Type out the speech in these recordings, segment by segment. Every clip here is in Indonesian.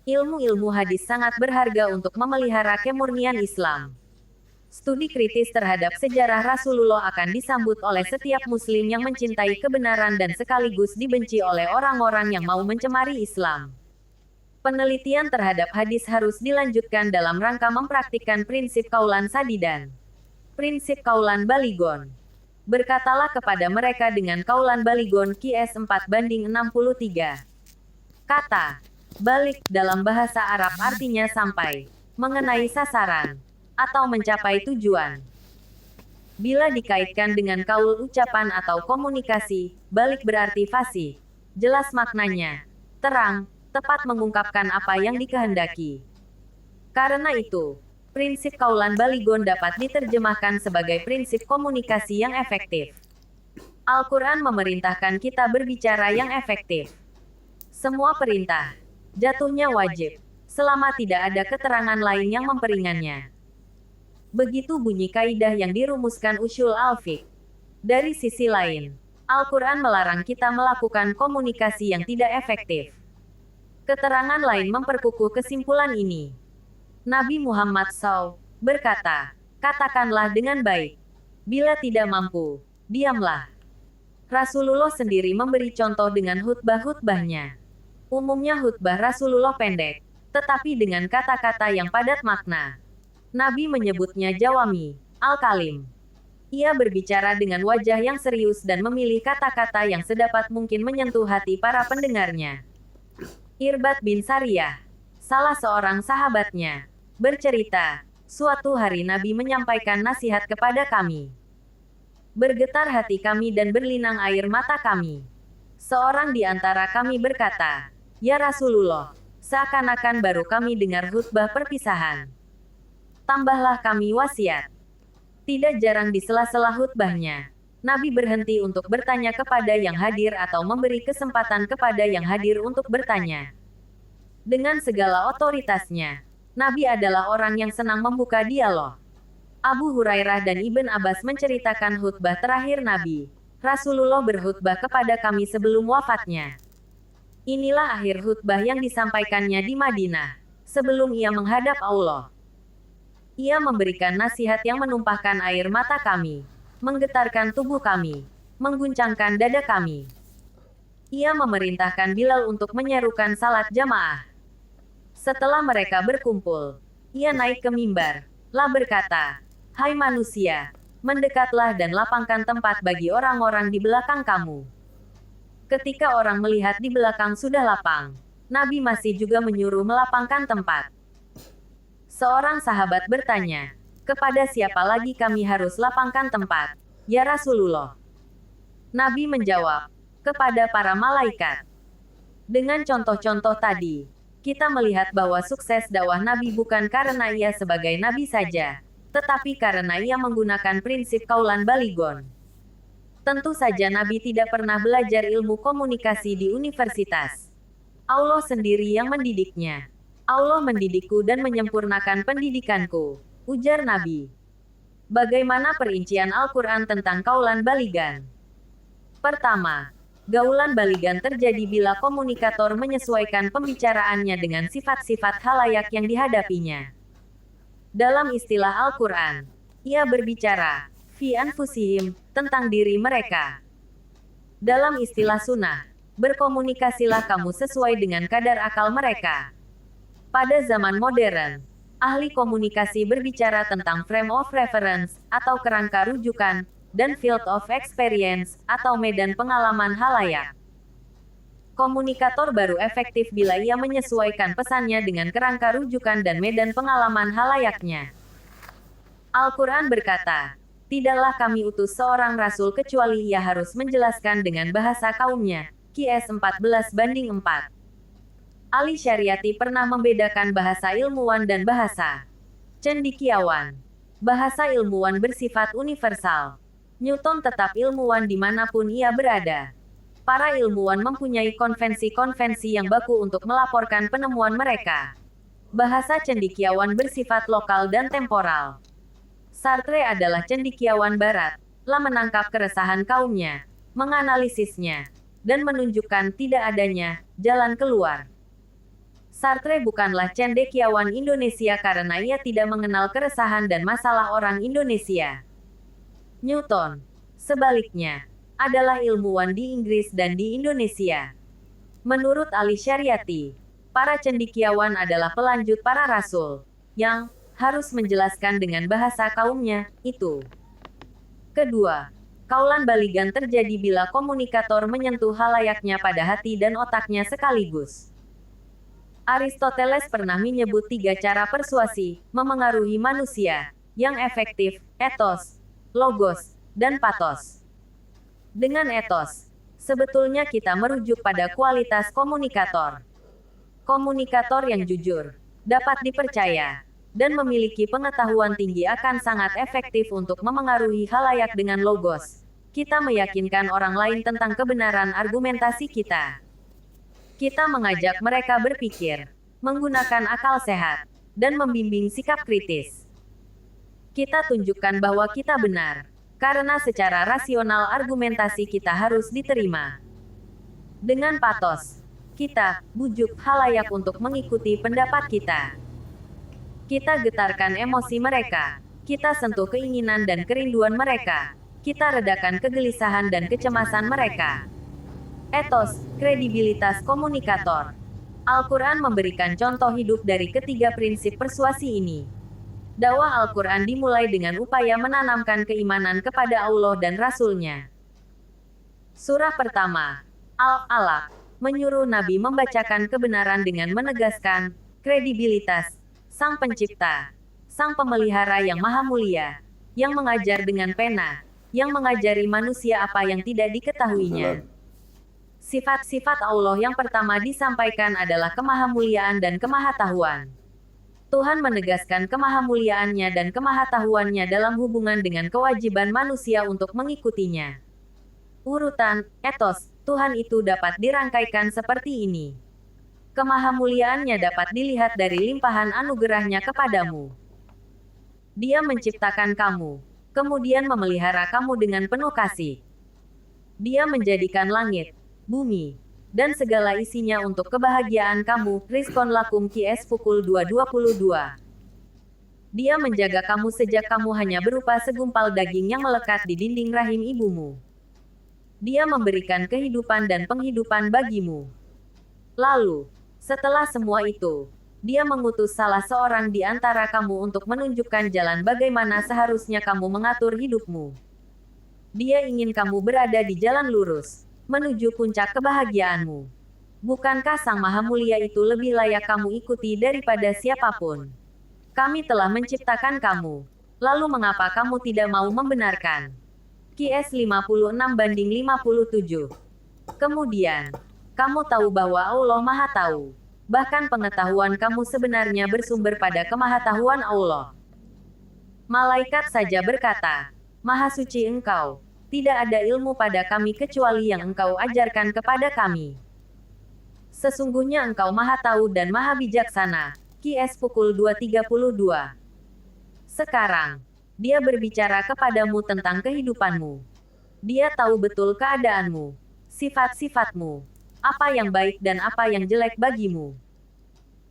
Ilmu-ilmu hadis sangat berharga untuk memelihara kemurnian Islam. Studi kritis terhadap sejarah Rasulullah akan disambut oleh setiap muslim yang mencintai kebenaran dan sekaligus dibenci oleh orang-orang yang mau mencemari Islam. Penelitian terhadap hadis harus dilanjutkan dalam rangka mempraktikkan prinsip kaulan sadidan. Prinsip kaulan baligon. Berkatalah kepada mereka dengan kaulan baligon Qs 4:63. Kata balik dalam bahasa Arab artinya sampai, mengenai sasaran, atau mencapai tujuan. Bila dikaitkan dengan kaul ucapan atau komunikasi, balik berarti fasih, jelas maknanya, terang, tepat mengungkapkan apa yang dikehendaki. Karena itu, prinsip kaulan baligon dapat diterjemahkan sebagai prinsip komunikasi yang efektif. Al-Quran memerintahkan kita berbicara yang efektif. Semua perintah jatuhnya wajib, selama tidak ada keterangan lain yang memperingannya. Begitu bunyi kaidah yang dirumuskan usul al-fiqh. Dari sisi lain, Al-Quran melarang kita melakukan komunikasi yang tidak efektif. Keterangan lain memperkukuh kesimpulan ini. Nabi Muhammad SAW berkata, katakanlah dengan baik. Bila tidak mampu, diamlah. Rasulullah sendiri memberi contoh dengan khutbah-khutbahnya. Umumnya khutbah Rasulullah pendek, tetapi dengan kata-kata yang padat makna. Nabi menyebutnya jawami, al-kalim. Ia berbicara dengan wajah yang serius dan memilih kata-kata yang sedapat mungkin menyentuh hati para pendengarnya. Irbad bin Sariyah, salah seorang sahabatnya, bercerita, suatu hari Nabi menyampaikan nasihat kepada kami. Bergetar hati kami dan berlinang air mata kami. Seorang di antara kami berkata, ya Rasulullah, seakan-akan baru kami dengar khutbah perpisahan. Tambahlah kami wasiat. Tidak jarang di sela-sela khutbahnya, Nabi berhenti untuk bertanya kepada yang hadir atau memberi kesempatan kepada yang hadir untuk bertanya. Dengan segala otoritasnya, Nabi adalah orang yang senang membuka dialog. Abu Hurairah dan Ibn Abbas menceritakan khutbah terakhir Nabi. Rasulullah berkhutbah kepada kami sebelum wafatnya. Inilah akhir khutbah yang disampaikannya di Madinah, sebelum ia menghadap Allah. Ia memberikan nasihat yang menumpahkan air mata kami, menggetarkan tubuh kami, mengguncangkan dada kami. Ia memerintahkan Bilal untuk menyerukan salat jamaah. Setelah mereka berkumpul, ia naik ke mimbar, lalu berkata, hai manusia, mendekatlah dan lapangkan tempat bagi orang-orang di belakang kamu. Ketika orang melihat di belakang sudah lapang, Nabi masih juga menyuruh melapangkan tempat. Seorang sahabat bertanya, kepada siapa lagi kami harus lapangkan tempat, ya Rasulullah? Nabi menjawab, kepada para malaikat. Dengan contoh-contoh tadi, kita melihat bahwa sukses dakwah Nabi bukan karena ia sebagai Nabi saja, tetapi karena ia menggunakan prinsip kaulan baligon. Tentu saja Nabi tidak pernah belajar ilmu komunikasi di universitas. Allah sendiri yang mendidiknya. Allah mendidikku dan menyempurnakan pendidikanku, ujar Nabi. Bagaimana perincian Al-Quran tentang kaulan baligan? Pertama, gaulan baligan terjadi bila komunikator menyesuaikan pembicaraannya dengan sifat-sifat halayak yang dihadapinya. Dalam istilah Al-Quran, ia berbicara, fi anfusihim, tentang diri mereka. Dalam istilah sunnah, berkomunikasilah kamu sesuai dengan kadar akal mereka. Pada zaman modern, ahli komunikasi berbicara tentang frame of reference, atau kerangka rujukan, dan field of experience, atau medan pengalaman halayak. Komunikator baru efektif bila ia menyesuaikan pesannya dengan kerangka rujukan dan medan pengalaman halayaknya. Al-Quran berkata, tidaklah kami utus seorang rasul kecuali ia harus menjelaskan dengan bahasa kaumnya. Qs 14:4. Ali Syariati pernah membedakan bahasa ilmuwan dan bahasa cendekiawan. Bahasa ilmuwan bersifat universal. Newton tetap ilmuwan dimanapun ia berada. Para ilmuwan mempunyai konvensi-konvensi yang baku untuk melaporkan penemuan mereka. Bahasa cendekiawan bersifat lokal dan temporal. Sartre adalah cendekiawan barat, menangkap keresahan kaumnya, menganalisisnya, dan menunjukkan tidak adanya jalan keluar. Sartre bukanlah cendekiawan Indonesia karena ia tidak mengenal keresahan dan masalah orang Indonesia. Newton, sebaliknya, adalah ilmuwan di Inggris dan di Indonesia. Menurut Ali Syariati, para cendekiawan adalah pelanjut para rasul, yang harus menjelaskan dengan bahasa kaumnya, itu. Kedua, kaulan baligan terjadi bila komunikator menyentuh halayaknya pada hati dan otaknya sekaligus. Aristoteles pernah menyebut 3 cara persuasi, memengaruhi manusia, yang efektif, etos, logos, dan patos. Dengan etos, sebetulnya kita merujuk pada kualitas komunikator. Komunikator yang jujur, dapat dipercaya, dan memiliki pengetahuan tinggi akan sangat efektif untuk memengaruhi halayak dengan logos. Kita meyakinkan orang lain tentang kebenaran argumentasi kita. Kita mengajak mereka berpikir, menggunakan akal sehat, dan membimbing sikap kritis. Kita tunjukkan bahwa kita benar, karena secara rasional argumentasi kita harus diterima. Dengan patos, kita bujuk halayak untuk mengikuti pendapat kita. Kita getarkan emosi mereka, kita sentuh keinginan dan kerinduan mereka, kita redakan kegelisahan dan kecemasan mereka. Etos, kredibilitas komunikator. Al-Quran memberikan contoh hidup dari ketiga prinsip persuasi ini. Dakwah Al-Quran dimulai dengan upaya menanamkan keimanan kepada Allah dan Rasul-Nya. Surah pertama, Al-Alaq, menyuruh Nabi membacakan kebenaran dengan menegaskan kredibilitas Sang Pencipta, Sang Pemelihara yang Maha Mulia, yang mengajar dengan pena, yang mengajari manusia apa yang tidak diketahuinya. Sifat-sifat Allah yang pertama disampaikan adalah kemahamuliaan dan kemahatahuan. Tuhan menegaskan kemahamuliaannya dan kemahatahuannya dalam hubungan dengan kewajiban manusia untuk mengikutinya. Urutan, etos, Tuhan itu dapat dirangkaikan seperti ini. Kemahamuliaannya dapat dilihat dari limpahan anugerahnya kepadamu. Dia menciptakan kamu, kemudian memelihara kamu dengan penuh kasih. Dia menjadikan langit, bumi, dan segala isinya untuk kebahagiaan kamu. Rizqon lakum QS pukul 2.22. Dia menjaga kamu sejak kamu hanya berupa segumpal daging yang melekat di dinding rahim ibumu. Dia memberikan kehidupan dan penghidupan bagimu. Lalu, setelah semua itu, dia mengutus salah seorang di antara kamu untuk menunjukkan jalan bagaimana seharusnya kamu mengatur hidupmu. Dia ingin kamu berada di jalan lurus, menuju puncak kebahagiaanmu. Bukankah Sang Maha Mulia itu lebih layak kamu ikuti daripada siapapun? Kami telah menciptakan kamu. Lalu mengapa kamu tidak mau membenarkan? QS 56:57. Kemudian, kamu tahu bahwa Allah Maha Tahu. Bahkan pengetahuan kamu sebenarnya bersumber pada kemahatahuan Allah. Malaikat saja berkata, Maha Suci Engkau. Tidak ada ilmu pada kami kecuali yang Engkau ajarkan kepada kami. Sesungguhnya Engkau Maha Tahu dan Maha Bijaksana. QS pukul 2.32. Sekarang, Dia berbicara kepadamu tentang kehidupanmu. Dia tahu betul keadaanmu, sifat-sifatmu, apa yang baik dan apa yang jelek bagimu.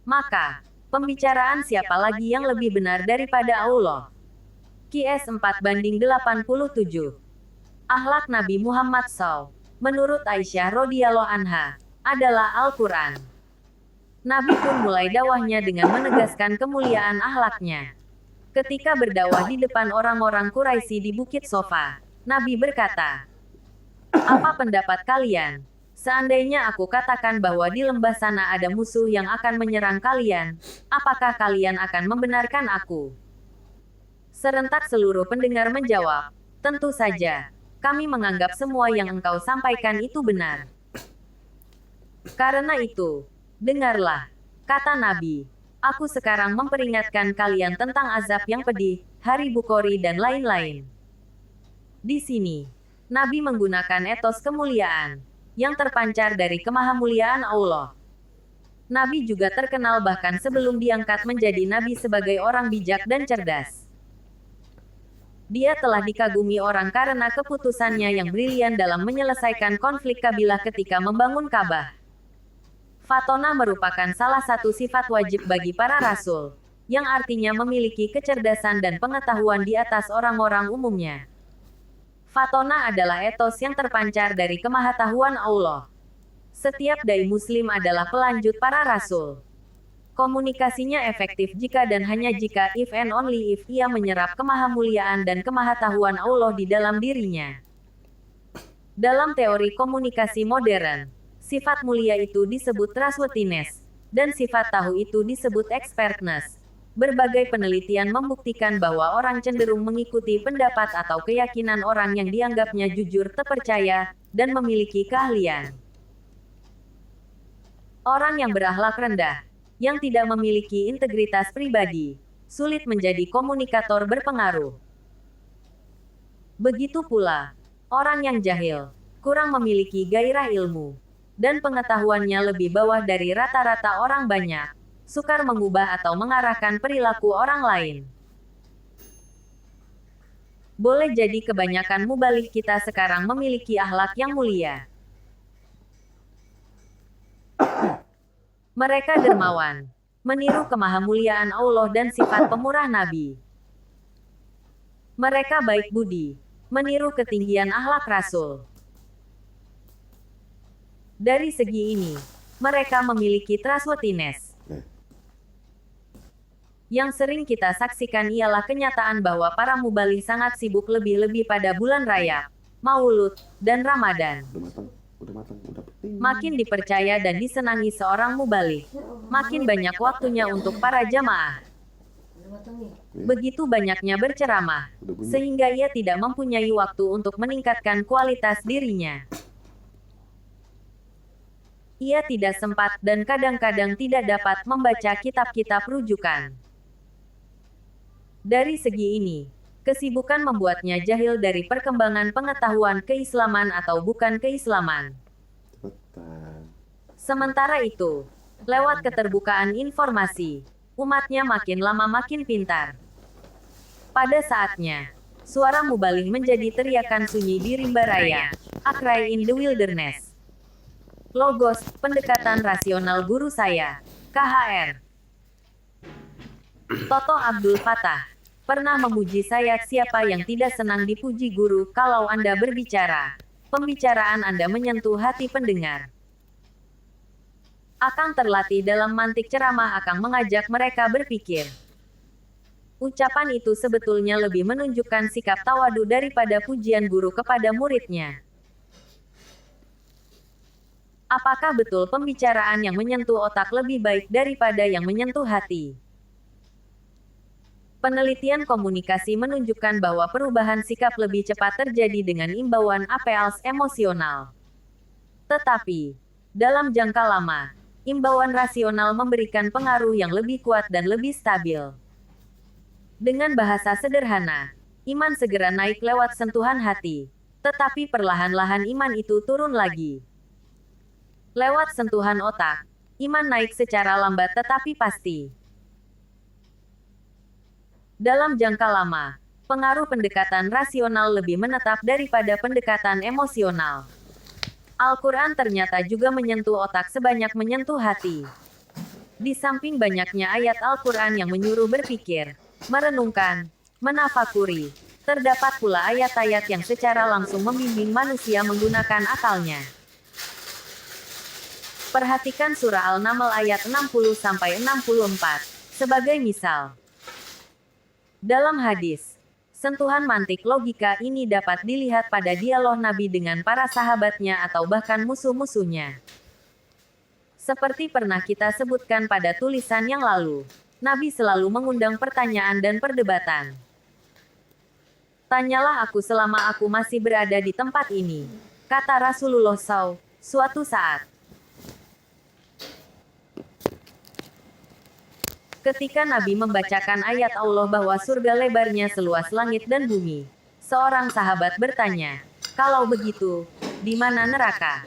Maka, pembicaraan siapa lagi yang lebih benar daripada Allah? QS 4:87. Akhlak Nabi Muhammad SAW, menurut Aisyah radhiyallahu anha, adalah Al-Quran. Nabi pun mulai dakwahnya dengan menegaskan kemuliaan akhlaknya. Ketika berdakwah di depan orang-orang Quraisy di Bukit Sofa, Nabi berkata, "Apa pendapat kalian? Seandainya aku katakan bahwa di lembah sana ada musuh yang akan menyerang kalian, apakah kalian akan membenarkan aku?" Serentak seluruh pendengar menjawab, "Tentu saja. Kami menganggap semua yang engkau sampaikan itu benar. Karena itu, dengarlah," kata Nabi. "Aku sekarang memperingatkan kalian tentang azab yang pedih, hari Bukhari dan lain-lain." Di sini, Nabi menggunakan etos kemuliaan, yang terpancar dari kemahamuliaan Allah. Nabi juga terkenal bahkan sebelum diangkat menjadi Nabi sebagai orang bijak dan cerdas. Dia telah dikagumi orang karena keputusannya yang brilian dalam menyelesaikan konflik kabilah ketika membangun Ka'bah. Fatona merupakan salah satu sifat wajib bagi para rasul, yang artinya memiliki kecerdasan dan pengetahuan di atas orang-orang umumnya. Fatona adalah etos yang terpancar dari kemahatauan Allah. Setiap dai muslim adalah pelanjut para rasul. Komunikasinya efektif jika dan hanya jika, if and only if, ia menyerap kemahamuliaan dan kemahatauan Allah di dalam dirinya. Dalam teori komunikasi modern, sifat mulia itu disebut trustworthiness, dan sifat tahu itu disebut expertness. Berbagai penelitian membuktikan bahwa orang cenderung mengikuti pendapat atau keyakinan orang yang dianggapnya jujur, terpercaya, dan memiliki keahlian. Orang yang berakhlak rendah, yang tidak memiliki integritas pribadi, sulit menjadi komunikator berpengaruh. Begitu pula, orang yang jahil, kurang memiliki gairah ilmu, dan pengetahuannya lebih bawah dari rata-rata orang banyak, sukar mengubah atau mengarahkan perilaku orang lain. Boleh jadi kebanyakan mubalik kita sekarang memiliki akhlak yang mulia. Mereka dermawan, meniru kemahamuliaan Allah dan sifat pemurah Nabi. Mereka baik budi, meniru ketinggian akhlak Rasul. Dari segi ini, mereka memiliki trustworthiness. Yang sering kita saksikan ialah kenyataan bahwa para mubalik sangat sibuk lebih-lebih pada bulan Rajab, Maulud, dan Ramadan. Makin dipercaya dan disenangi seorang mubalik, makin banyak waktunya untuk para jamaah. Begitu banyaknya berceramah, sehingga ia tidak mempunyai waktu untuk meningkatkan kualitas dirinya. Ia tidak sempat dan kadang-kadang tidak dapat membaca kitab-kitab rujukan. Dari segi ini, kesibukan membuatnya jahil dari perkembangan pengetahuan keislaman atau bukan keislaman. Sementara itu, lewat keterbukaan informasi, umatnya makin lama makin pintar. Pada saatnya, suara mubalik menjadi teriakan sunyi di rimba raya, a cry in the wilderness. Logos, pendekatan rasional guru saya, KHR. Toto Abdul Fattah pernah memuji saya. Siapa yang tidak senang dipuji guru? Kalau Anda berbicara, pembicaraan Anda menyentuh hati pendengar. Akang terlatih dalam mantik ceramah. Akang mengajak mereka berpikir. Ucapan itu sebetulnya lebih menunjukkan sikap tawadu daripada pujian guru kepada muridnya. Apakah betul pembicaraan yang menyentuh otak lebih baik daripada yang menyentuh hati? Penelitian komunikasi menunjukkan bahwa perubahan sikap lebih cepat terjadi dengan imbauan appeals emosional. Tetapi, dalam jangka lama, imbauan rasional memberikan pengaruh yang lebih kuat dan lebih stabil. Dengan bahasa sederhana, iman segera naik lewat sentuhan hati, tetapi perlahan-lahan iman itu turun lagi. Lewat sentuhan otak, iman naik secara lambat tetapi pasti. Dalam jangka lama, pengaruh pendekatan rasional lebih menetap daripada pendekatan emosional. Al-Quran ternyata juga menyentuh otak sebanyak menyentuh hati. Di samping banyaknya ayat Al-Quran yang menyuruh berpikir, merenungkan, menafakuri, terdapat pula ayat-ayat yang secara langsung membimbing manusia menggunakan akalnya. Perhatikan surah Al-Naml ayat 60-64, sebagai misal. Dalam hadis, sentuhan mantik logika ini dapat dilihat pada dialog Nabi dengan para sahabatnya atau bahkan musuh-musuhnya. Seperti pernah kita sebutkan pada tulisan yang lalu, Nabi selalu mengundang pertanyaan dan perdebatan. Tanyalah aku selama aku masih berada di tempat ini, kata Rasulullah SAW, suatu saat. Ketika Nabi membacakan ayat Allah bahwa surga lebarnya seluas langit dan bumi, seorang sahabat bertanya, kalau begitu, di mana neraka?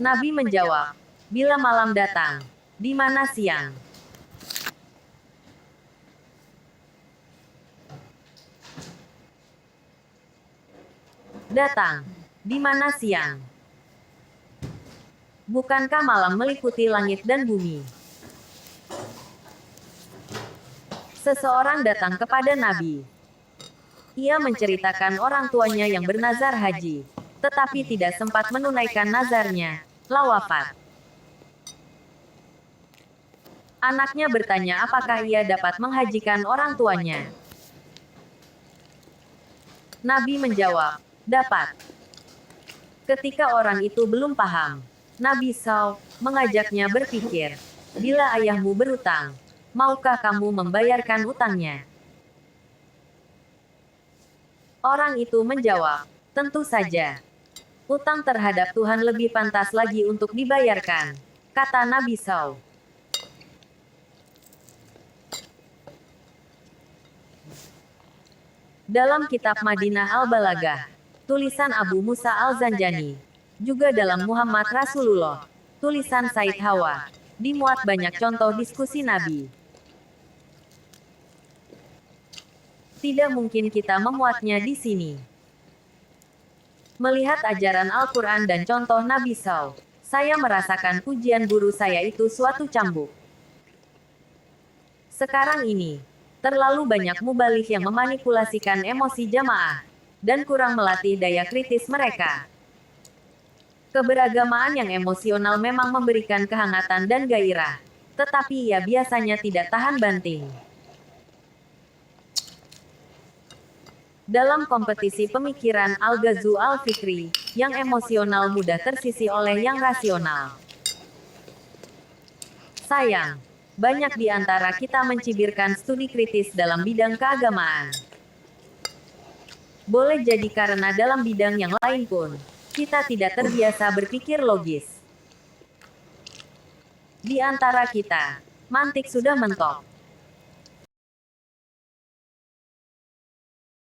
Nabi menjawab, bila malam datang, di mana siang? Datang, di mana siang? Bukankah malam meliputi langit dan bumi? Seseorang datang kepada Nabi. Ia menceritakan orang tuanya yang bernazar haji, tetapi tidak sempat menunaikan nazarnya. Wafat. Anaknya bertanya apakah ia dapat menghajikan orang tuanya. Nabi menjawab, dapat. Ketika orang itu belum paham, Nabi SAW mengajaknya berpikir, bila ayahmu berutang, maukah kamu membayarkan utangnya? Orang itu menjawab, tentu saja. Utang terhadap Tuhan lebih pantas lagi untuk dibayarkan, kata Nabi SAW. Dalam kitab Madinah Al-Balaghah, tulisan Abu Musa Al-Zanjani, juga dalam Muhammad Rasulullah, tulisan Said Hawa, dimuat banyak contoh diskusi Nabi. Tidak mungkin kita memuatnya di sini. Melihat ajaran Al-Quran dan contoh Nabi SAW, saya merasakan pujian guru saya itu suatu cambuk. Sekarang ini, terlalu banyak mubalik yang memanipulasikan emosi jamaah, dan kurang melatih daya kritis mereka. Keberagamaan yang emosional memang memberikan kehangatan dan gairah, tetapi ia biasanya tidak tahan banting. Dalam kompetisi pemikiran Al-Ghazou Al-Fikri, yang emosional mudah tersisi oleh yang rasional. Sayang, banyak di antara kita mencibirkan studi kritis dalam bidang keagamaan. Boleh jadi karena dalam bidang yang lain pun, kita tidak terbiasa berpikir logis. Di antara kita, mantik sudah mentok.